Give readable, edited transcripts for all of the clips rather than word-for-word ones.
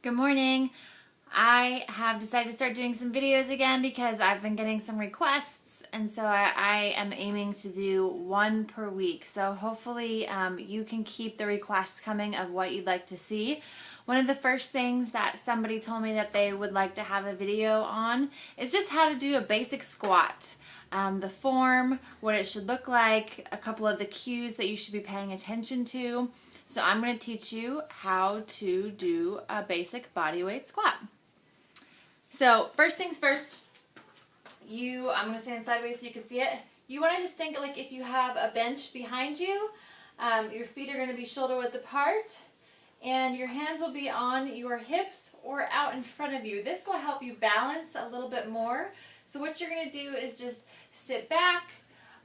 Good morning. I have decided to start doing some videos again because I've been getting some requests, and so I am aiming to do one per week. So hopefully you can keep the requests coming of what you'd like to see. One of the first things that somebody told me that they would like to have a video on is just how to do a basic squat. The form, what it should look like, a couple of the cues that you should be paying attention to. So I'm going to teach you how to do a basic bodyweight squat. So first things first, I'm going to stand sideways so you can see it. You want to just think like if you have a bench behind you, your feet are going to be shoulder width apart, and your hands will be on your hips or out in front of you. This will help you balance a little bit more. So what you're going to do is just sit back,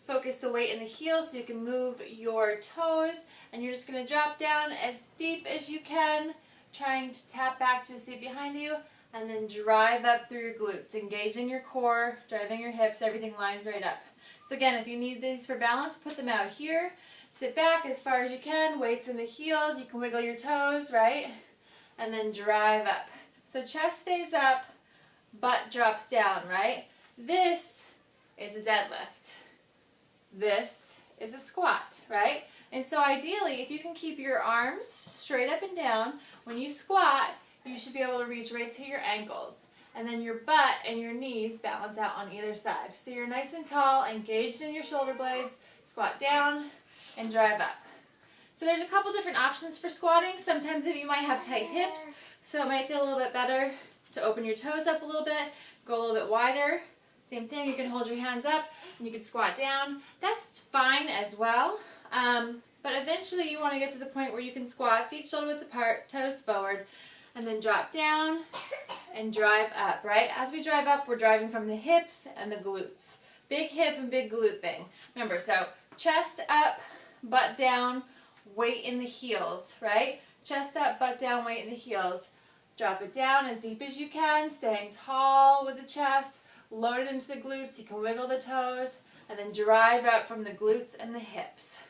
focus the weight in the heels so you can move your toes, and you're just going to drop down as deep as you can, trying to tap back to the seat behind you, and then drive up through your glutes, engaging your core, driving your hips, everything lines right up. So again, if you need these for balance, put them out here. Sit back as far as you can, weights in the heels, you can wiggle your toes, right? And then drive up. So chest stays up, butt drops down, right? This is a deadlift. This is a squat, right? And so ideally, if you can keep your arms straight up and down, when you squat, you should be able to reach right to your ankles. And then your butt and your knees balance out on either side. So you're nice and tall, engaged in your shoulder blades, squat down and drive up. So there's a couple different options for squatting. Sometimes if you might have tight hips, so it might feel a little bit better to open your toes up a little bit, go a little bit wider. Same thing, you can hold your hands up and you can squat down. That's fine as well. But eventually you want to get to the point where you can squat, feet shoulder width apart, toes forward, and then drop down and drive up, right? As we drive up, we're driving from the hips and the glutes. Big hip and big glute thing. Remember, so chest up, butt down, weight in the heels, right? Chest up, butt down, weight in the heels. Drop it down as deep as you can, staying tall with the chest, load it into the glutes, you can wiggle the toes, and then drive up from the glutes and the hips.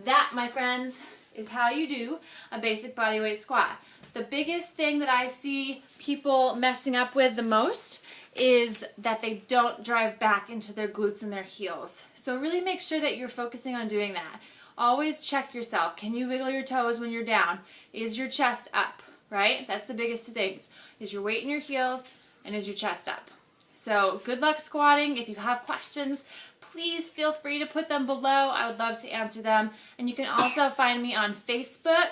That, my friends, is how you do a basic bodyweight squat. The biggest thing that I see people messing up with the most is that they don't drive back into their glutes and their heels. So really make sure that you're focusing on doing that. Always check yourself. Can you wiggle your toes when you're down? Is your chest up, right? That's the biggest of things. Is your weight in your heels and is your chest up? So good luck squatting. If you have questions, please feel free to put them below. I would love to answer them. And you can also find me on Facebook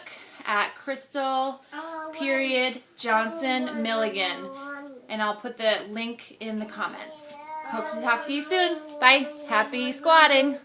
at Crystal.Johnson Milligan. And I'll put the link in the comments. Hope to talk to you soon. Bye. Happy squatting.